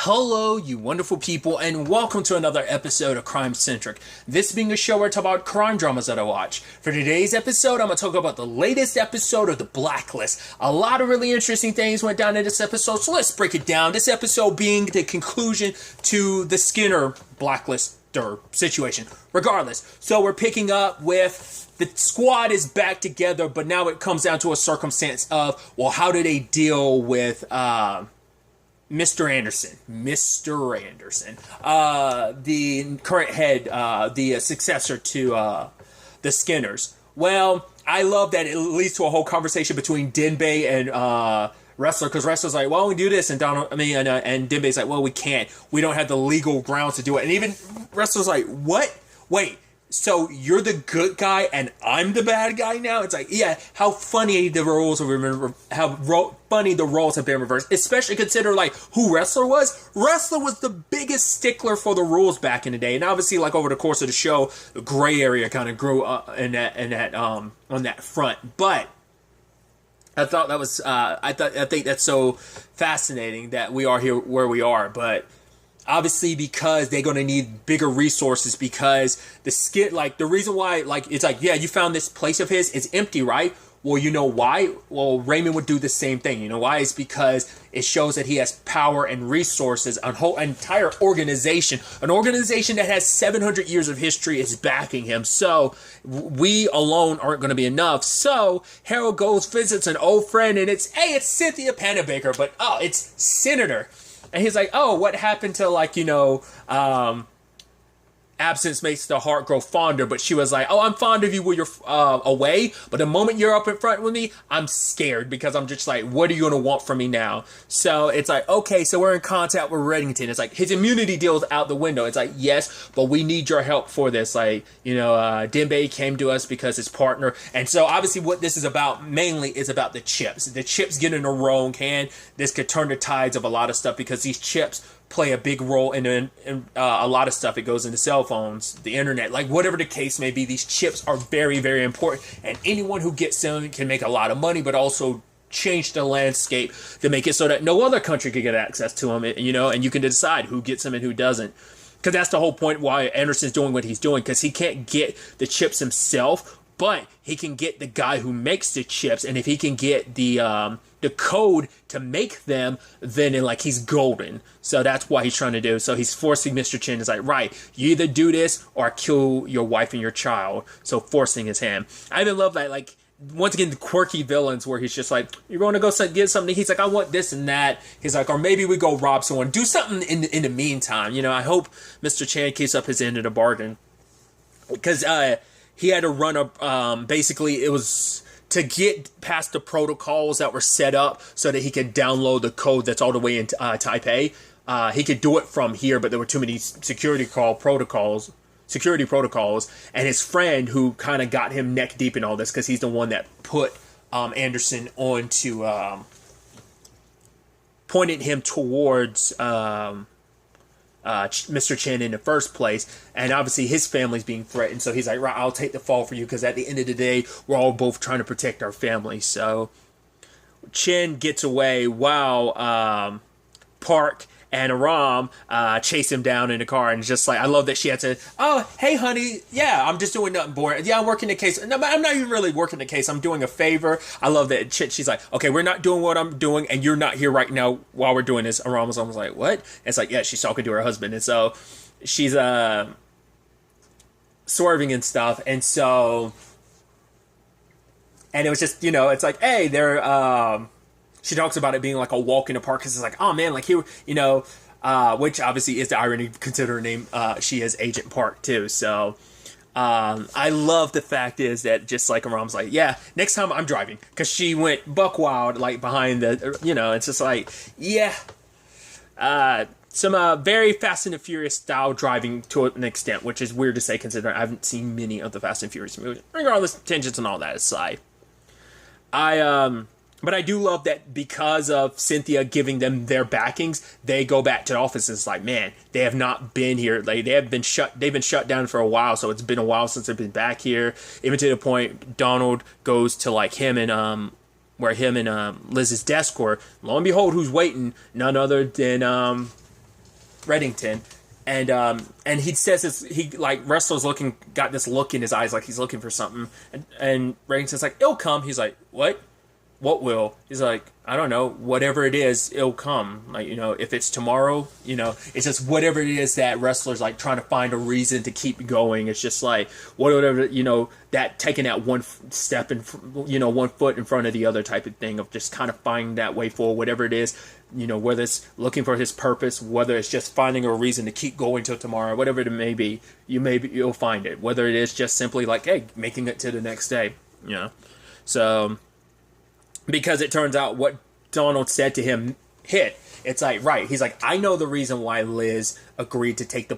Hello, you wonderful people, and welcome to another episode of Crime Centric. This being a show where I talk about crime dramas that I watch. For today's episode, I'm going to talk about the latest episode of The Blacklist. A lot of really interesting things went down in this episode, so let's break it down. This episode being the conclusion to the Skinner Blacklist situation. Regardless, so we're picking up with the squad is back together, but now it comes down to a circumstance of, well, how do they deal with Mr. Anderson, the current head, the successor to the Skinners. Well, I love that it leads to a whole conversation between Denbei and Wrestler, because Wrestler's like, well, we do this, and and Denbei's like, well, we can't. We don't have the legal grounds to do it. And even Wrestler's like, what? Wait. So you're the good guy and I'm the bad guy now? It's like, yeah, how funny the roles have been, funny the roles have been reversed, especially consider like who Wrestler was. Wrestler was the biggest stickler for the rules back in the day, and obviously like over the course of the show, the gray area kind of grew up on that front. But I thought that was I think that's so fascinating that we are here where we are, but. Obviously, because they're going to need bigger resources, because the reason why, like, it's like, yeah, you found this place of his, it's empty, right? Well, you know why? Well, Raymond would do the same thing. You know why? It's because it shows that he has power and resources. A whole entire organization, an organization that has 700 years of history is backing him. So we alone aren't going to be enough. So Harold goes, visits an old friend, and it's Cynthia Panabaker, but it's Senator. And he's like, oh, what happened to, absence makes the heart grow fonder. But she was like, oh, I'm fond of you when you're away. But the moment you're up in front with me, I'm scared because I'm just like, what are you going to want from me now? So it's like, okay, so we're in contact with Reddington. It's like his immunity deal's out the window. It's like, yes, but we need your help for this. Like, Denbei came to us because his partner. And so obviously what this is about mainly is about the chips. The chips get in the wrong hand. This could turn the tides of a lot of stuff because these chips play a big role in a lot of stuff. It goes into cell phones, the internet, like whatever the case may be. These chips are very, very important, and anyone who gets them can make a lot of money, but also change the landscape to make it so that no other country can get access to them, and you can decide who gets them and who doesn't. Because that's the whole point why Anderson's doing what he's doing, because he can't get the chips himself, but he can get the guy who makes the chips, and if he can get the code to make them, then he's golden. So that's what he's trying to do. So he's forcing Mr. Chen. It's like, right, you either do this or I kill your wife and your child. So forcing his hand. I even love that, like, once again, the quirky villains where he's just like, you're going to go get something. He's like, I want this and that. He's like, or maybe we go rob someone. Do something in the meantime. I hope Mr. Chen keeps up his end of the bargain. Because he had to run basically it was to get past the protocols that were set up so that he could download the code that's all the way in Taipei. He could do it from here, but there were too many security protocols, and his friend who kind of got him neck deep in all this because he's the one that put Anderson on to pointed him towards Mr. Chen in the first place, and obviously his family's being threatened, so he's like, right, I'll take the fall for you, because at the end of the day, we're all both trying to protect our family. So Chen gets away while Park and Aram chase him down in the car, and just like, I love that she had to, oh, hey honey, yeah, I'm just doing nothing boring. Yeah, I'm working the case. No, but I'm not even really working the case. I'm doing a favor. I love that she's like, okay, we're not doing what I'm doing, and you're not here right now while we're doing this. Aram was almost like, what? And it's like, yeah, she's talking to her husband, and so she's swerving and stuff, and so, and it was just, it's like, hey, they're she talks about it being like a walk in the park, because it's like, oh man, like here, which obviously is the irony, consider her name, she is Agent Park too. So I love the fact is that just like Aram's like, yeah, next time I'm driving, because she went buck wild like behind the, it's just like, yeah, some very Fast and the Furious style driving to an extent, which is weird to say considering I haven't seen many of the Fast and Furious movies. Regardless, tangents and all that aside, but I do love that because of Cynthia giving them their backings, they go back to the office. It's like, man, they have not been here. Like they've been shut down for a while, so it's been a while since they've been back here. Even to the point Donald goes to like him and where him and Liz's desk were. Lo and behold, who's waiting? None other than Reddington. And he says this, he like Wrestler's got this look in his eyes like he's looking for something, and Reddington's like, it'll come. He's like, what will? He's like, I don't know, whatever it is, it'll come. Like, if it's tomorrow, it's just whatever it is that Wrestler's like trying to find a reason to keep going. It's just like whatever, that taking that one step and 1 foot in front of the other type of thing of just kind of finding that way forward, whatever it is, whether it's looking for his purpose, whether it's just finding a reason to keep going till tomorrow, whatever it may be, you'll find it. Whether it is just simply like, hey, making it to the next day, So, because it turns out what Donald said to him hit. It's like, right. He's like, I know the reason why Liz agreed to take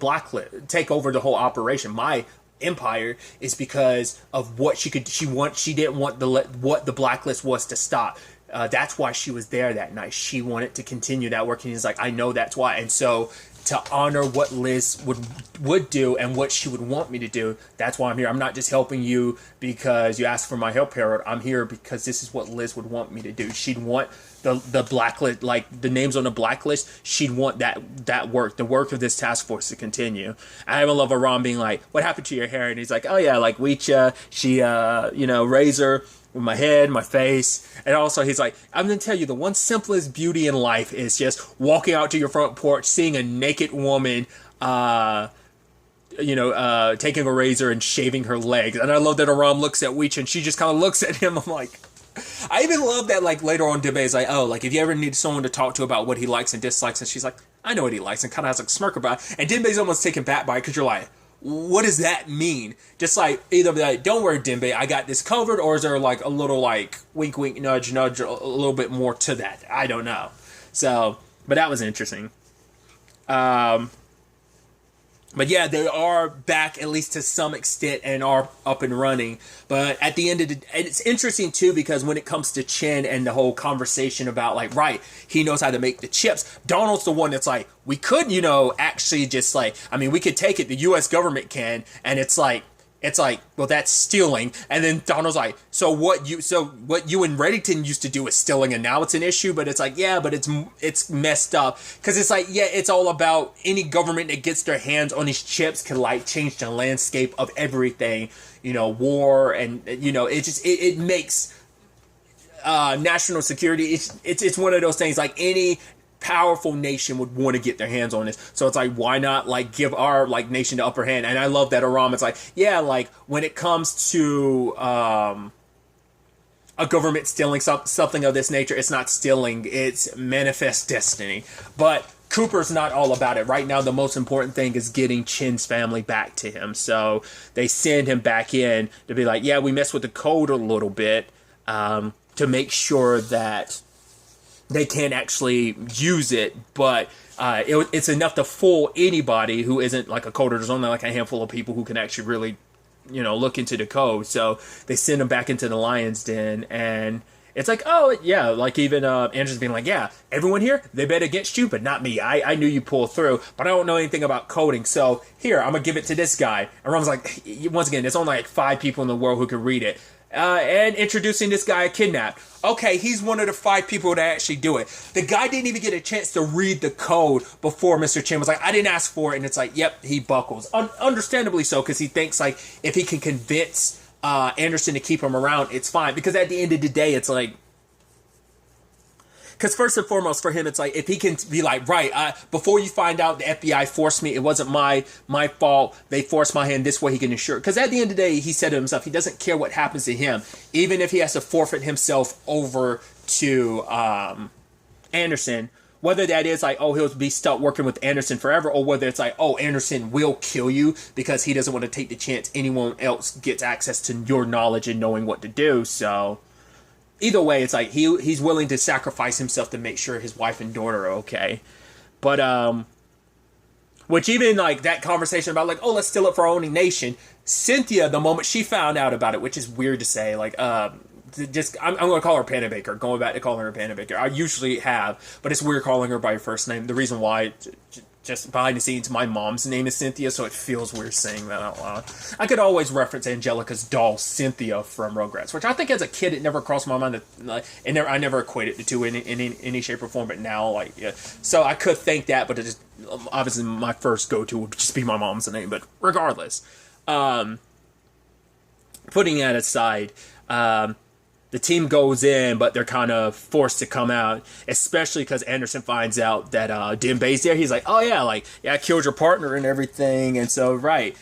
take over the whole operation. My empire is because of what she didn't want what the Blacklist was to stop. That's why she was there that night. She wanted to continue that work. And he's like, I know that's why. And so to honor what Liz would do and what she would want me to do, that's why I'm here. I'm not just helping you because you asked for my help, Harold. I'm here because this is what Liz would want me to do. She'd want the blacklist, like the names on the blacklist. She'd want that work, the work of this task force to continue. I even love Aram being like, what happened to your hair? And he's like, oh yeah, like Weecha, she razor with my head, my face. And also he's like, I'm going to tell you, the one simplest beauty in life is just walking out to your front porch, seeing a naked woman, taking a razor and shaving her legs. And I love that Aram looks at Weech and she just kind of looks at him. I'm like, I even love that, like, later on Dembe is like, oh, like, if you ever need someone to talk to about what he likes and dislikes, and she's like, I know what he likes, and kind of has a smirk about it. And Dembe's almost taken back by it because you're like, what does that mean? Just like, either like, don't worry, Dembe, I got this covered, or is there like a little like wink, wink, nudge, nudge, a little bit more to that? I don't know. So, but that was interesting. But yeah, they are back at least to some extent and are up and running. But at the end of the, it's interesting too, because when it comes to Chen and the whole conversation about like, right, he knows how to make the chips. Donald's the one that's like, we could, actually just like, I mean, we could take it. The U.S. government can, and it's like, well, that's stealing. And then Donald's like, so what you and Reddington used to do is stealing, and now it's an issue. But it's like, yeah, but it's messed up, because it's like, yeah, it's all about any government that gets their hands on these chips can like change the landscape of everything, war, and it makes national security. It's one of those things, like any powerful nation would want to get their hands on this. So it's like, why not like give our like nation the upper hand? And I love that Aram, it's like, yeah, like when it comes to a government stealing something of this nature, it's not stealing, it's manifest destiny. But Cooper's not all about it. Right now, the most important thing is getting Chen's family back to him. So they send him back in to be like, yeah, we messed with the code a little bit to make sure that they can't actually use it, but it's enough to fool anybody who isn't like a coder. There's only like a handful of people who can actually really, look into the code. So they send them back into the lion's den, and it's like, oh yeah, like even Andrew's being like, yeah, everyone here, they bet against you, but not me. I knew you pulled through, but I don't know anything about coding. So here, I'm gonna give it to this guy. And Rom's like, once again, there's only like 5 people in the world who can read it. And introducing this guy kidnapped. Okay, he's one of the 5 people that actually do it. The guy didn't even get a chance to read the code before Mr. Chen was like, I didn't ask for it. And it's like, yep, he buckles. Understandably so, because he thinks like if he can convince Anderson to keep him around, it's fine. Because at the end of the day, it's like, because first and foremost for him, it's like, if he can be like, right, before you find out the FBI forced me, it wasn't my fault, they forced my hand, this way he can ensure. Because at the end of the day, he said to himself, he doesn't care what happens to him, even if he has to forfeit himself over to Anderson. Whether that is like, oh, he'll be stuck working with Anderson forever, or whether it's like, oh, Anderson will kill you because he doesn't want to take the chance anyone else gets access to your knowledge and knowing what to do. So either way, it's like he's willing to sacrifice himself to make sure his wife and daughter are okay. But which even like that conversation about like, oh, let's steal it for our own nation. Cynthia, the moment she found out about it, which is weird to say, like I'm going to call her Panabaker. Going back to calling her Panabaker. I usually have, but it's weird calling her by her first name. The reason why, just behind the scenes, my mom's name is Cynthia, so it feels weird saying that out loud. I could always reference Angelica's doll, Cynthia, from Rugrats, which I think as a kid it never crossed my mind that I never equated the two in any shape or form. But now, like, yeah, so I could think that, but it just obviously my first go-to would just be my mom's name. But regardless, putting that aside, the team goes in, but they're kind of forced to come out, especially because Anderson finds out that Dembe's there. He's like, oh, yeah, like, yeah, I killed your partner and everything. And so, right,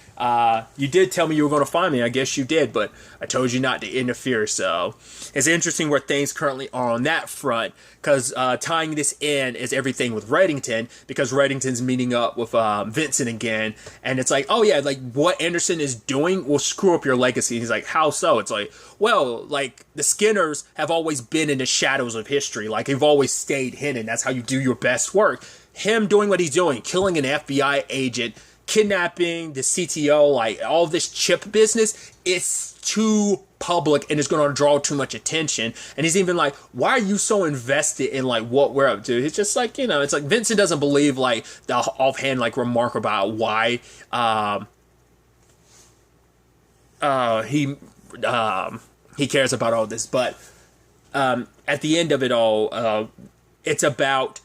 you did tell me you were going to find me. I guess you did, but I told you not to interfere. So it's interesting where things currently are on that front, because tying this in is everything with Reddington, because Reddington's meeting up with Vincent again. And it's like, oh, yeah, like, what Anderson is doing will screw up your legacy. He's like, how so? It's like, well, like, the Skinners have always been in the shadows of history. Like, they've always stayed hidden. That's how you do your best work. Him doing what he's doing, killing an FBI agent, kidnapping the CTO, like, all this chip business, it's too public and it's going to draw too much attention. And he's even like, why are you so invested in, like, what we're up to? It's just like, you know, it's like Vincent doesn't believe, like, the offhand, like, remark about why he cares about all this. But at the end of it all, it's about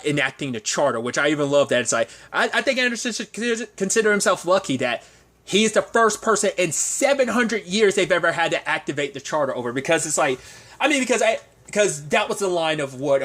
enacting the charter, which I even love that. It's like, I think Anderson should consider himself lucky that he's the first person in 700 years they've ever had to activate the charter over, because it's like, I mean, because that was the line of what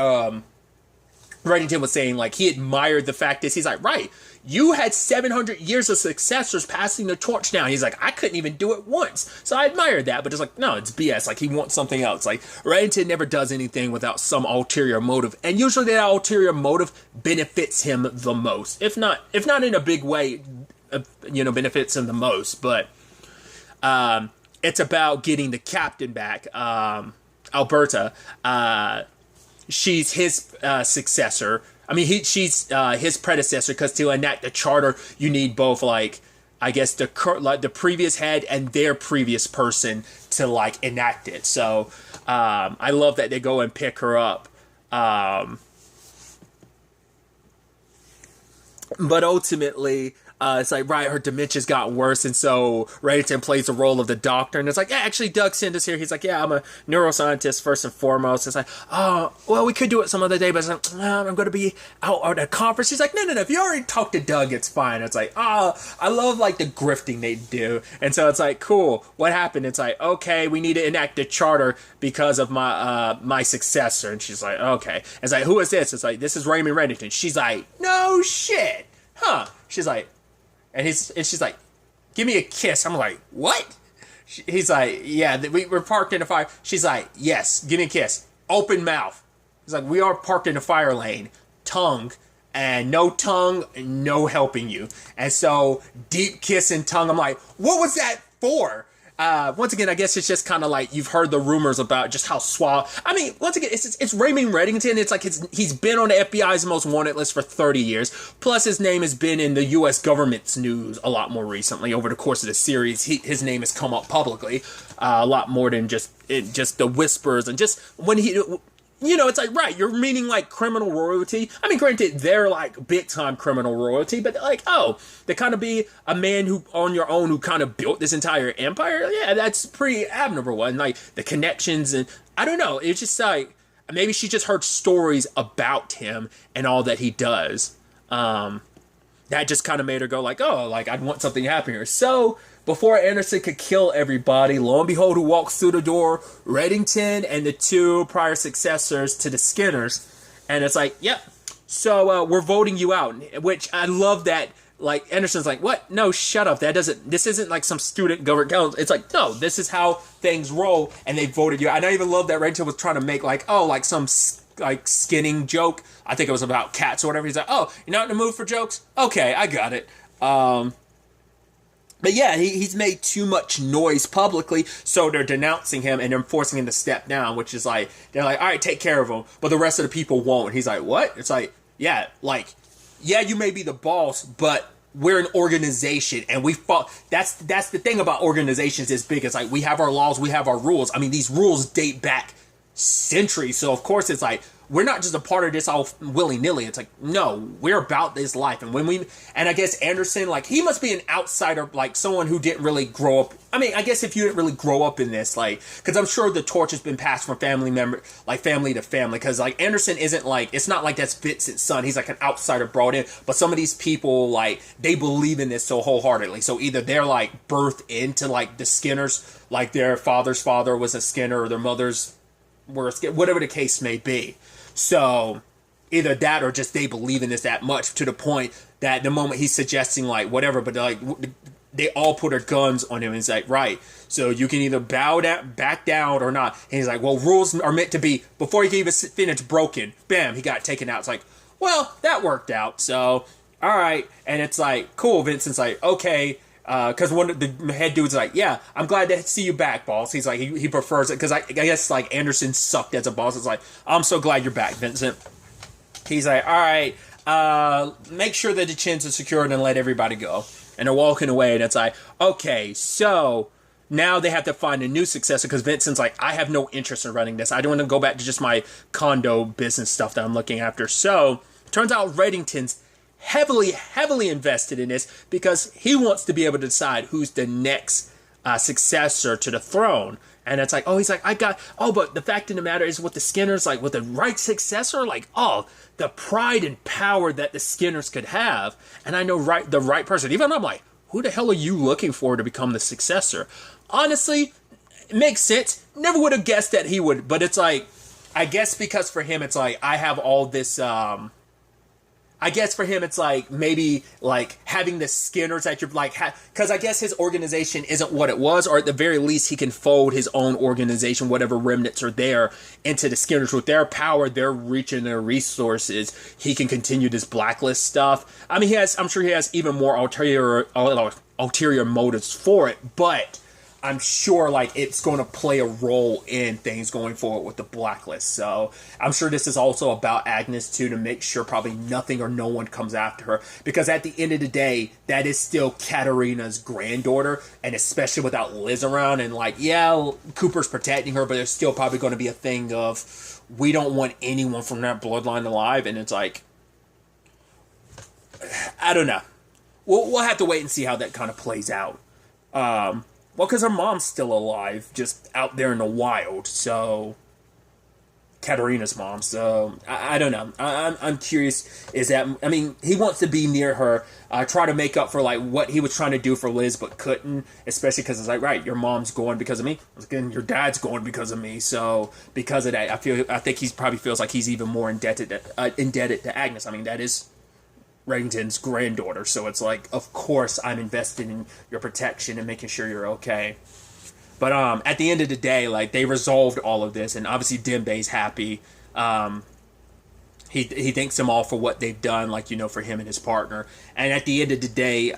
Reddington was saying. Like, he admired the fact that he's like, right, you had 700 years of successors passing the torch down. He's like, I couldn't even do it once. So I admired that, but it's like, no, it's BS. Like, he wants something else. Like, Reddington never does anything without some ulterior motive. And usually that ulterior motive benefits him the most. If not in a big way, benefits him the most. But it's about getting the captain back. Alberta, she's his successor. I mean, she's his predecessor, because to enact the charter, you need both, like, I guess the previous head and their previous person to, like, enact it. So I love that they go and pick her up. But ultimately, it's like, right, her dementia's got worse, and so Reddington plays the role of the doctor, and it's like, yeah, actually, Doug sent us here. He's like, yeah, I'm a neuroscientist, first and foremost. It's like, oh, well, we could do it some other day, but it's like, I'm going to be out at a conference. He's like, no, if you already talked to Doug, it's fine. It's like, oh, I love, like, the grifting they do. And so it's like, cool, what happened? It's like, okay, we need to enact a charter because of my successor. And she's like, okay. It's like, who is this? It's like, this is Raymond Reddington. She's like, no shit. Huh. She's like, and she's like, give me a kiss. I'm like, what? He's like, yeah, we're parked in a fire. She's like, yes, give me a kiss. Open mouth. He's like, we are parked in a fire lane. Tongue. And no tongue, no helping you. And so, deep kiss and tongue. I'm like, what was that for? Once again, I guess it's just kind of like, you've heard the rumors about just how suave. I mean, once again, it's Raymond Reddington. It's like he's been on the FBI's most wanted list for 30 years. Plus, his name has been in the U.S. government's news a lot more recently. Over the course of the series, his name has come up publicly a lot more than just the whispers, and just when he. You know, it's like, right, you're meaning, like, criminal royalty. I mean, granted, they're, like, big-time criminal royalty, but, like, oh, to kind of be a man who, on your own, who kind of built this entire empire, yeah, that's pretty admirable. And, like, the connections, and, I don't know, it's just, like, maybe she just heard stories about him and all that he does. That just kind of made her go, like, oh, like, I'd want something to happen here. So, before Anderson could kill everybody, lo and behold, who walks through the door? Reddington and the two prior successors to the Skinners. And it's like, yep, so we're voting you out. Which I love that, like, Anderson's like, what? No, shut up. This isn't like some student government council. It's like, no, this is how things roll, and they voted you out. And I even love that Reddington was trying to make, like, oh, like some, like, skinning joke. I think it was about cats or whatever. He's like, oh, you're not in the mood for jokes? Okay, I got it. But yeah, he's made too much noise publicly, so they're denouncing him and they're forcing him to step down, which is like, they're like, all right, take care of him, but the rest of the people won't. He's like, what? It's like, yeah, you may be the boss, but we're an organization, and we fought. That's the thing about organizations is big. It's like, we have our laws, we have our rules. I mean, these rules date back centuries, so of course it's like, we're not just a part of this all willy-nilly. It's like, no, we're about this life. And and I guess Anderson, like, he must be an outsider, like someone who didn't really grow up. I mean, I guess if you didn't really grow up in this, like, because I'm sure the torch has been passed from family to family. Because, like, Anderson isn't like, it's not like that's Vincent's son. He's like an outsider brought in. But some of these people, like, they believe in this so wholeheartedly. So either they're like birthed into like the Skinners, like their father's father was a Skinner, or their mother's were a Skinner, whatever the case may be. So either that, or just they believe in this that much to the point that the moment he's suggesting like whatever, but like they all put their guns on him, and it's like, right, so you can either back down or not. And he's like, well, rules are meant to be, before he can even finish, broken. Bam, he got taken out. It's like, well, that worked out. So all right. And it's like, cool. Vincent's like, okay. Because one of the head dude's like, yeah, I'm glad to see you back, boss. He's like, he prefers it, because I guess like Anderson sucked as a boss. It's like, I'm so glad you're back, Vincent. He's like, all right, make sure that the chins are secured and let everybody go. And they're walking away, and it's like, okay, so now they have to find a new successor, because Vincent's like, I have no interest in running this. I don't want to go back to just my condo business stuff that I'm looking after. So turns out Reddington's heavily invested in this, because he wants to be able to decide who's the next successor to the throne. And it's like, oh, he's like, but the fact of the matter is, with the Skinners, like, with the right successor, like, oh, the pride and power that the Skinners could have, and I know the right person. Even I'm like, who the hell are you looking for to become the successor? Honestly, it makes sense. Never would have guessed that he would, but it's like, I guess because for him, it's like, I have all this, I guess for him, it's like maybe like having the Skinners at your, like, because I guess his organization isn't what it was, or at the very least he can fold his own organization, whatever remnants are there, into the Skinners. With their power, their reach, and their resources, he can continue this Blacklist stuff. I mean, I'm sure he has even more ulterior motives for it, but I'm sure like it's going to play a role in things going forward with the Blacklist. So I'm sure this is also about Agnes too, to make sure probably nothing or no one comes after her, because at the end of the day, that is still Katarina's granddaughter, and especially without Liz around, and like, yeah, Cooper's protecting her, but there's still probably going to be a thing of, we don't want anyone from that bloodline alive. And it's like, I don't know. We'll have to wait and see how that kind of plays out. Well, because her mom's still alive, just out there in the wild. So, Katarina's mom. So, I don't know. I'm curious. I mean, he wants to be near her, try to make up for like what he was trying to do for Liz, but couldn't. Especially because it's like, right, your mom's going because of me. Again, your dad's going because of me. So, because of that, I think he probably feels like he's even more indebted to Agnes. I mean, that is Reddington's granddaughter, so it's like, of course I'm invested in your protection and making sure you're okay. But at the end of the day, like, they resolved all of this, and obviously Dembe's happy. He thanks them all for what they've done, like, you know, for him and his partner. And at the end of the day,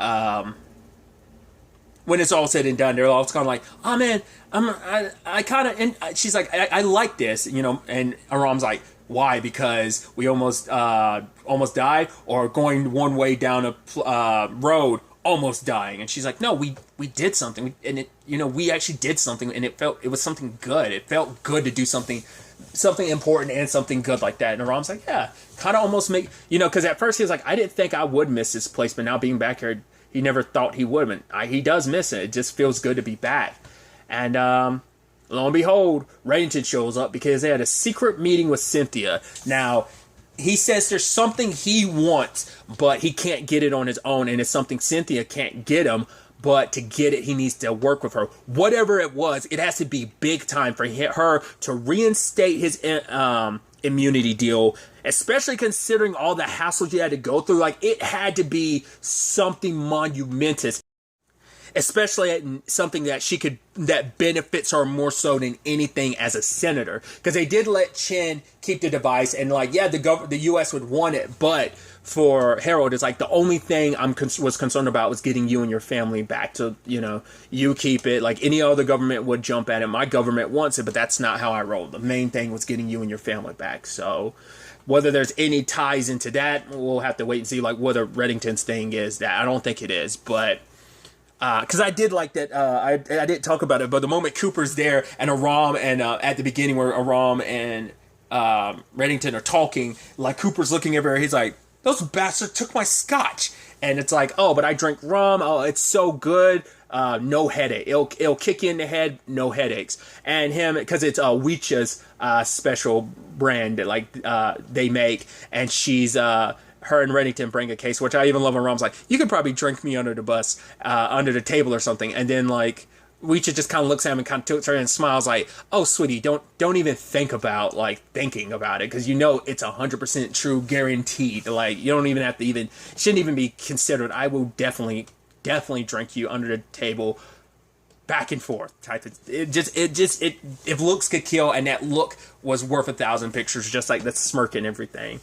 when it's all said and done, they're all kind of like, oh man, I kind of, and she's like, I like this, you know, and Aram's like, why? Because we almost died, or going one way down a road, almost dying. And she's like, no, we did something, and it, you know, we actually did something, and it was something good. It felt good to do something important and something good like that. And Aram's like, yeah, kind of almost make, you know, because at first he was like, I didn't think I would miss this place, but now being back here, he never thought he would. But he does miss it. It just feels good to be back. And lo and behold, Reddington shows up because they had a secret meeting with Cynthia. Now, he says there's something he wants, but he can't get it on his own, and it's something Cynthia can't get him, but to get it, he needs to work with her. Whatever it was, it has to be big time for her to reinstate his immunity deal, especially considering all the hassles you had to go through. Like, it had to be something monumentous, especially something that benefits her more so than anything as a senator. Because they did let Chen keep the device, and like, yeah, the U.S. would want it, but for Harold, it's like, the only thing was concerned about was getting you and your family back to, you know, you keep it. Like, any other government would jump at it. My government wants it, but that's not how I roll. The main thing was getting you and your family back. So whether there's any ties into that, we'll have to wait and see, like, whether Reddington's thing is that. I don't think it is, but because I did like that, I didn't talk about it, but the moment Cooper's there and Aram, and at the beginning where Aram and Reddington are talking, like Cooper's looking everywhere. He's like, those bastards took my scotch. And it's like, oh, but I drink rum. Oh, it's so good. No headache. It'll kick you in the head. No headaches. And him, because it's Weecha's special brand that like they make, and she's her and Reddington bring a case, which I even love when Rum's like, you could probably drink me under the bus, under the table or something. And then like Weecha just kind of looks at him and kind of tilts her and smiles like, oh, sweetie, don't even think about like thinking about it, because you know it's 100% true, guaranteed. Like you don't even have to even, shouldn't even be considered. I will definitely drink you under the table, back and forth type of, if looks could kill, and that look was worth 1,000 pictures, just like the smirk and everything.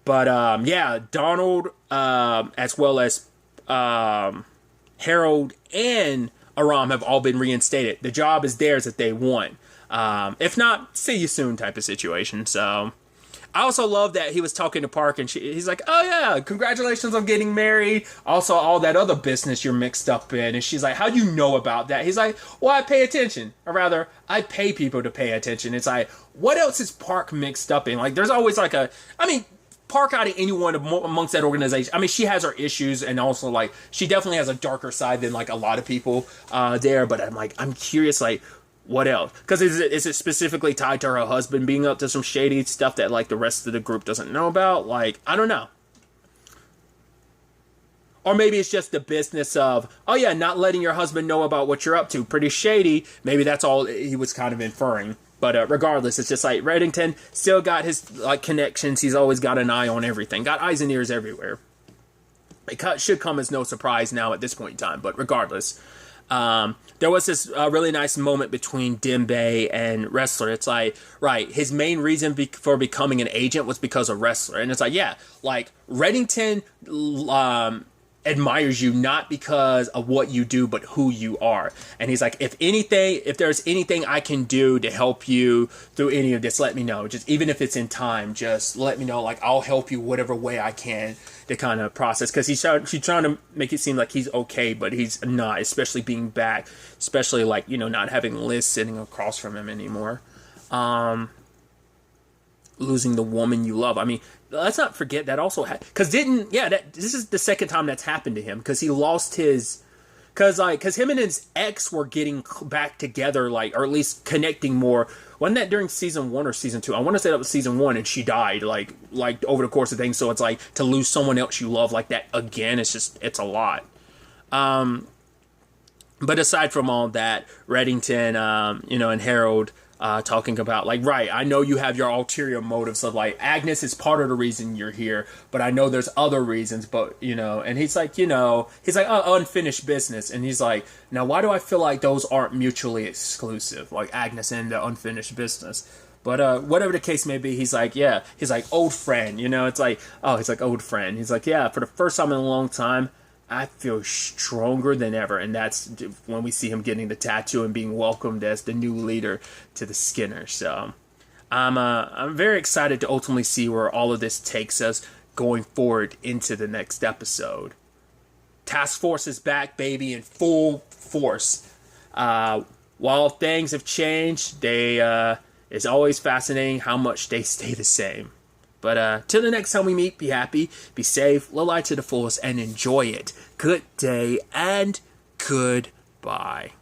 But yeah, Donald as well as Harold and Aram have all been reinstated. The job is theirs if they want. If not, see you soon type of situation. So I also love that he was talking to Park, and he's like, oh yeah, congratulations on getting married. Also, all that other business you're mixed up in. And she's like, how do you know about that? He's like, well, I pay attention. Or rather, I pay people to pay attention. It's like, what else is Park mixed up in? Like, there's always like Park out of anyone amongst that organization. I mean, she has her issues, and also like she definitely has a darker side than like a lot of people there. But I'm curious, like, what else? Because is it specifically tied to her husband being up to some shady stuff that like the rest of the group doesn't know about? Like, I don't know. Or maybe it's just the business of, oh yeah, not letting your husband know about what you're up to. Pretty shady. Maybe that's all he was kind of inferring. But regardless, it's just like Reddington still got his like connections. He's always got an eye on everything. Got eyes and ears everywhere. It should come as no surprise now at this point in time. But regardless, there was this really nice moment between Dembe and Wrestler. It's like, right, his main reason for becoming an agent was because of Wrestler. And it's like, yeah, like Reddington admires you not because of what you do, but who you are. And he's like, if there's anything I can do to help you through any of this, let me know. Just even if it's in time, just let me know. Like, I'll help you whatever way I can to kind of process. Because she's trying to make it seem like he's okay, but he's not, especially being back, especially like, you know, not having Liz sitting across from him anymore. Losing the woman you love. I mean, let's not forget that also because this is the second time that's happened to him, because he lost his, because him and his ex were getting back together, like, or at least connecting more. Wasn't that during season 1 or season 2? I want to say that was season 1, and she died like over the course of things. So it's like to lose someone else you love like that again, it's a lot. But aside from all that, Reddington, and Harold talking about, like, right, I know you have your ulterior motives of, like, Agnes is part of the reason you're here, but I know there's other reasons, but, and he's like, unfinished business. And he's like, now, why do I feel like those aren't mutually exclusive, like Agnes and the unfinished business? But whatever the case may be, he's like, old friend, it's like, oh, he's like, old friend. He's like, yeah, for the first time in a long time, I feel stronger than ever. And that's when we see him getting the tattoo and being welcomed as the new leader to the Skinners. So I'm very excited to ultimately see where all of this takes us going forward into the next episode. Task Force is back, baby, in full force. While things have changed, it's always fascinating how much they stay the same. But till the next time we meet, be happy, be safe, live life to the fullest, and enjoy it. Good day and goodbye.